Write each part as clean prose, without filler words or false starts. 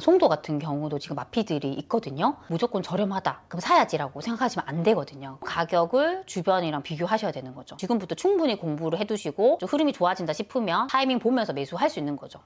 송도 같은 경우도 지금 마피들이 있거든요. 무조건 저렴하다, 그럼 사야지라고 생각하시면 안 되거든요. 가격을 주변이랑 비교하셔야 되는 거죠. 지금부터 충분히 공부를 해두시고 좀 흐름이 좋아진다 싶으면 타이밍 보면서 매수할 수 있는 거죠.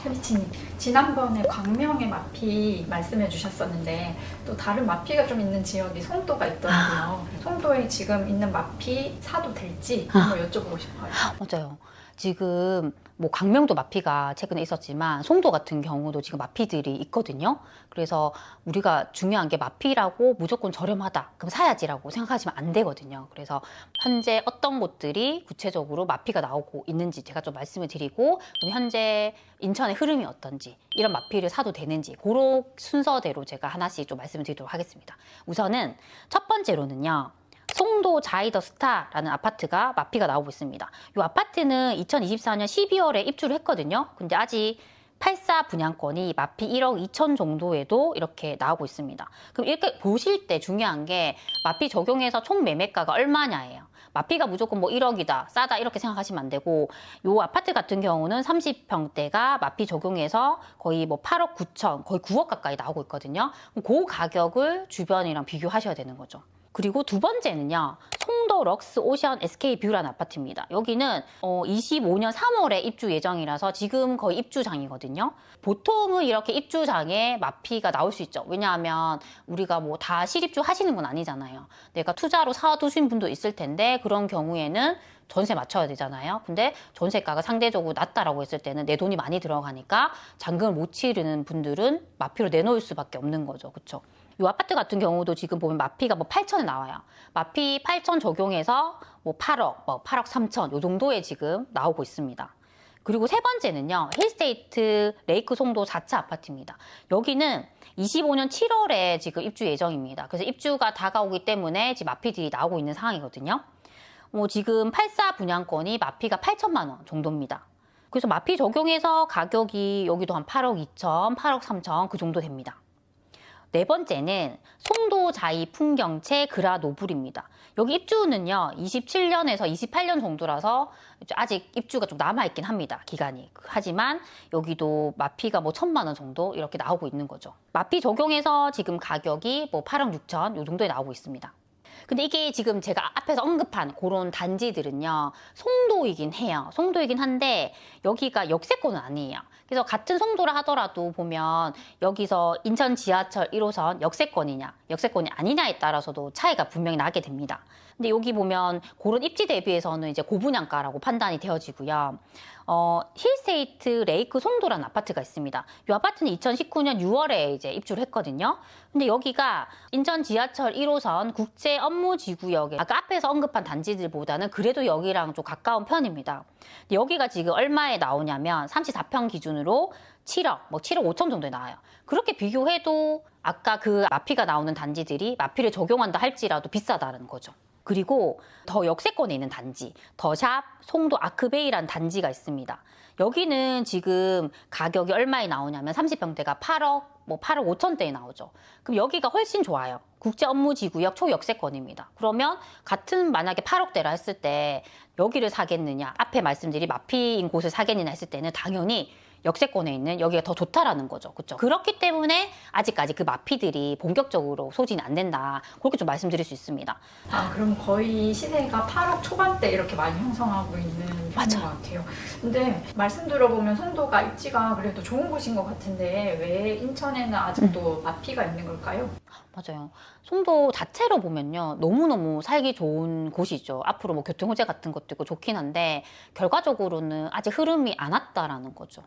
혜리치님, 지난번에 광명의 마피 말씀해 주셨었는데 또 다른 마피가 좀 있는 지역이 송도가 있더라고요. 송도에 지금 있는 마피 사도 될지 한번 여쭤보고 싶어요. 맞아요. 지금 뭐 광명도 마피가 최근에 있었지만 송도 같은 경우도 지금 마피들이 있거든요. 그래서 우리가 중요한 게 마피라고 무조건 저렴하다, 그럼 사야지라고 생각하시면 안 되거든요. 그래서 현재 어떤 곳들이 구체적으로 마피가 나오고 있는지 제가 좀 말씀을 드리고, 그럼 현재 인천의 흐름이 어떤지, 이런 마피를 사도 되는지 그런 순서대로 제가 하나씩 좀 말씀을 드리도록 하겠습니다. 우선은 첫 번째로는요, 송도 자이더스타라는 아파트가 마피가 나오고 있습니다. 이 아파트는 2024년 12월에 입주를 했거든요. 근데 아직 84 분양권이 마피 1억 2천 정도에도 이렇게 나오고 있습니다. 그럼 이렇게 보실 때 중요한 게 마피 적용해서 총 매매가가 얼마냐예요. 마피가 무조건 뭐 1억이다, 싸다 이렇게 생각하시면 안 되고, 요 아파트 같은 경우는 30평대가 마피 적용해서 거의 뭐 8억 9천, 거의 9억 가까이 나오고 있거든요. 그 가격을 주변이랑 비교하셔야 되는 거죠. 그리고 두 번째는요, 송도 럭스 오션 SK뷰라는 아파트입니다. 여기는 25년 3월에 입주 예정이라서 지금 거의 입주장이거든요. 보통은 이렇게 입주장에 마피가 나올 수 있죠. 왜냐하면 우리가 뭐 다 실입주 하시는 건 아니잖아요. 내가 투자로 사두신 분도 있을 텐데 그런 경우에는 전세 맞춰야 되잖아요. 근데 전세가가 상대적으로 낮다라고 했을 때는 내 돈이 많이 들어가니까 잔금을 못 치르는 분들은 마피로 내놓을 수밖에 없는 거죠. 그렇죠? 이 아파트 같은 경우도 지금 보면 마피가 뭐 8천에 나와요. 마피 8천 적용해서 뭐 8억, 뭐 8억 3천 요 정도에 지금 나오고 있습니다. 그리고 세 번째는요, 힐스테이트 레이크 송도 4차 아파트입니다. 여기는 25년 7월에 지금 입주 예정입니다. 그래서 입주가 다가오기 때문에 지금 마피들이 나오고 있는 상황이거든요. 지금 84 분양권이 마피가 8천만 원 정도입니다. 그래서 마피 적용해서 가격이 여기도 한 8억 2천, 8억 3천 그 정도 됩니다. 네 번째는 송도 자이 풍경채 그라노블입니다. 여기 입주는요 27년에서 28년 정도라서 아직 입주가 좀 남아있긴 합니다, 기간이. 하지만 여기도 마피가 뭐 1,000만 원 정도 이렇게 나오고 있는 거죠. 마피 적용해서 지금 가격이 뭐 8억 6천 요 정도에 나오고 있습니다. 근데 이게 지금 제가 앞에서 언급한 그런 단지들은요, 송도이긴 해요. 송도이긴 한데 여기가 역세권은 아니에요. 그래서 같은 송도라 하더라도 보면 여기서 인천 지하철 1호선 역세권이냐 역세권이 아니냐에 따라서도 차이가 분명히 나게 됩니다. 근데 여기 보면 그런 입지 대비해서는 이제 고분양가라고 판단이 되어지고요. 힐스테이트 레이크 송도라는 아파트가 있습니다. 이 아파트는 2019년 6월에 이제 입주를 했거든요. 근데 여기가 인천 지하철 1호선 국제 업무지구역에 아까 앞에서 언급한 단지들보다는 그래도 여기랑 좀 가까운 편입니다. 근데 여기가 지금 얼마에 나오냐면 34평 기준으로 7억, 뭐 7억 5천 정도에 나와요. 그렇게 비교해도 아까 그 마피가 나오는 단지들이 마피를 적용한다 할지라도 비싸다는 거죠. 그리고 더 역세권에 있는 단지, 더샵 송도 아크베이라는 단지가 있습니다. 여기는 지금 가격이 얼마에 나오냐면 30평대가 8억, 뭐 8억 5천대에 나오죠. 그럼 여기가 훨씬 좋아요. 국제 업무지구역 초역세권입니다. 그러면 같은 만약에 8억대라 했을 때 여기를 사겠느냐, 앞에 말씀드린 마피인 곳을 사겠느냐 했을 때는 당연히 역세권에 있는 여기가 더 좋다라는 거죠. 그렇죠? 그렇기 때문에 아직까지 그 마피들이 본격적으로 소진이 안 된다. 그렇게 좀 말씀드릴 수 있습니다. 그럼 거의 시세가 8억 초반대 이렇게 많이 형성하고 있는 편인 것 같아요. 근데 말씀 들어보면 송도가 입지가 그래도 좋은 곳인 것 같은데 왜 인천에는 아직도 마피가 있는 걸까요? 맞아요. 송도 자체로 보면요, 너무너무 살기 좋은 곳이죠. 앞으로 뭐 교통 호재 같은 것도 있고 좋긴 한데 결과적으로는 아직 흐름이 안 왔다라는 거죠.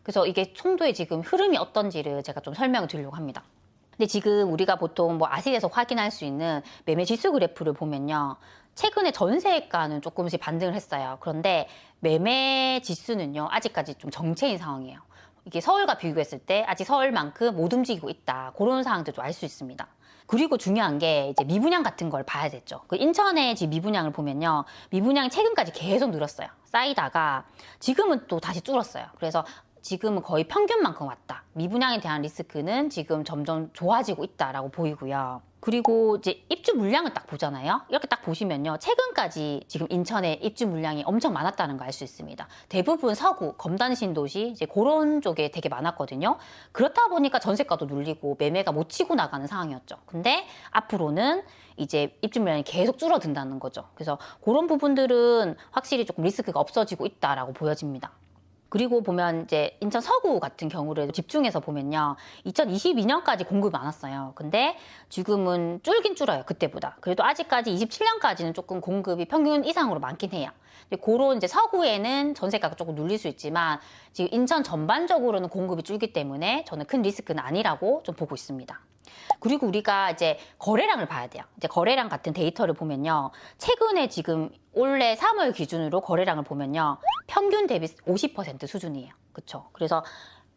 그래서 이게 송도의 지금 흐름이 어떤지를 제가 좀 설명을 드리려고 합니다. 근데 지금 우리가 보통 뭐 아시에서 확인할 수 있는 매매 지수 그래프를 보면요, 최근에 전세가는 조금씩 반등을 했어요. 그런데 매매 지수는요 아직까지 좀 정체인 상황이에요. 이게 서울과 비교했을 때 아직 서울만큼 못 움직이고 있다, 그런 상황도 좀 알 수 있습니다. 그리고 중요한 게 이제 미분양 같은 걸 봐야 됐죠. 그 인천의 지금 미분양을 보면요, 미분양이 최근까지 계속 늘었어요. 쌓이다가 지금은 또 다시 줄었어요. 그래서 지금은 거의 평균만큼 왔다. 미분양에 대한 리스크는 지금 점점 좋아지고 있다라고 보이고요. 그리고 이제 입주 물량을 딱 보잖아요. 이렇게 딱 보시면요. 최근까지 지금 인천에 입주 물량이 엄청 많았다는 거 알 수 있습니다. 대부분 서구, 검단 신도시 이제 그런 쪽에 되게 많았거든요. 그렇다 보니까 전세가도 눌리고 매매가 못 치고 나가는 상황이었죠. 근데 앞으로는 이제 입주 물량이 계속 줄어든다는 거죠. 그래서 그런 부분들은 확실히 조금 리스크가 없어지고 있다라고 보여집니다. 그리고 보면 이제 인천 서구 같은 경우를 집중해서 보면요. 2022년까지 공급이 많았어요. 근데 지금은 줄긴 줄어요. 그때보다. 그래도 아직까지 27년까지는 조금 공급이 평균 이상으로 많긴 해요. 근데 그런 이제 서구에는 전세가가 조금 눌릴 수 있지만 지금 인천 전반적으로는 공급이 줄기 때문에 저는 큰 리스크는 아니라고 좀 보고 있습니다. 그리고 우리가 이제 거래량을 봐야 돼요. 이제 거래량 같은 데이터를 보면요. 최근에 지금 올해 3월 기준으로 거래량을 보면요. 평균 대비 50% 수준이에요. 그쵸? 그래서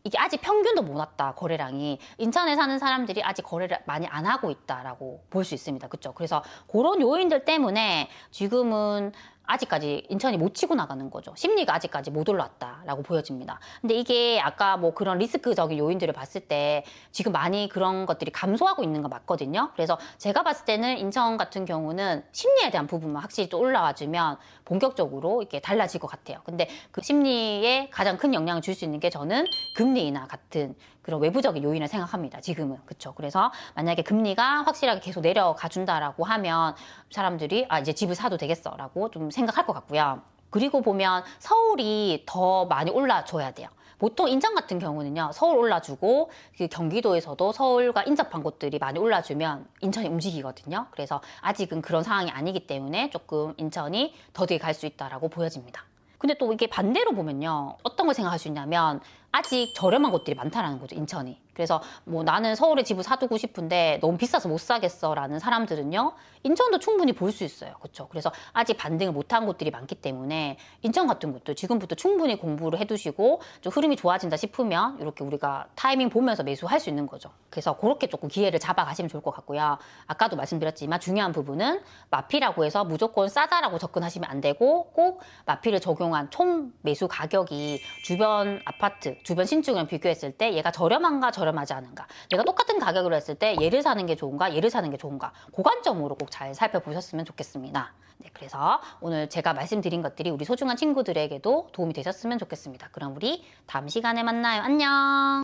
이게 아직 평균도 못 왔다, 거래량이. 인천에 사는 사람들이 아직 거래를 많이 안 하고 있다라고 볼 수 있습니다. 그쵸? 그래서 그런 요인들 때문에 지금은 아직까지 인천이 못 치고 나가는 거죠. 심리가 아직까지 못 올라왔다라고 보여집니다. 근데 이게 아까 뭐 그런 리스크적인 요인들을 봤을 때 지금 많이 그런 것들이 감소하고 있는 거 맞거든요. 그래서 제가 봤을 때는 인천 같은 경우는 심리에 대한 부분만 확실히 또 올라와주면 본격적으로 이렇게 달라질 것 같아요. 근데 그 심리에 가장 큰 영향을 줄 수 있는 게 저는 금리 인하 같은 그런 외부적인 요인을 생각합니다. 지금은. 그쵸. 그래서 만약에 금리가 확실하게 계속 내려가 준다라고 하면 사람들이 아, 이제 집을 사도 되겠어라고 좀 생각할 것 같고요. 그리고 보면 서울이 더 많이 올라줘야 돼요. 보통 인천 같은 경우는요, 서울 올라주고 그 경기도에서도 서울과 인접한 곳들이 많이 올라주면 인천이 움직이거든요. 그래서 아직은 그런 상황이 아니기 때문에 조금 인천이 더디게 갈 수 있다라고 보여집니다. 근데 또 이게 반대로 보면요, 어떤 걸 생각할 수 있냐면 아직 저렴한 곳들이 많다라는 거죠, 인천이. 그래서 뭐 나는 서울에 집을 사두고 싶은데 너무 비싸서 못 사겠어 라는 사람들은요, 인천도 충분히 볼 수 있어요. 그렇죠? 그래서 아직 반등을 못한 곳들이 많기 때문에 인천 같은 곳도 지금부터 충분히 공부를 해두시고 좀 흐름이 좋아진다 싶으면 이렇게 우리가 타이밍 보면서 매수할 수 있는 거죠. 그래서 그렇게 조금 기회를 잡아가시면 좋을 것 같고요. 아까도 말씀드렸지만 중요한 부분은 마피라고 해서 무조건 싸다라고 접근하시면 안 되고 꼭 마피를 적용한 총 매수 가격이 주변 아파트, 주변 신축이랑 비교했을 때 얘가 저렴한가 저렴하지 않은가, 내가 똑같은 가격으로 했을 때 얘를 사는 게 좋은가 얘를 사는 게 좋은가, 그 관점으로 꼭 잘 살펴보셨으면 좋겠습니다. 네, 그래서 오늘 제가 말씀드린 것들이 우리 소중한 친구들에게도 도움이 되셨으면 좋겠습니다. 그럼 우리 다음 시간에 만나요. 안녕.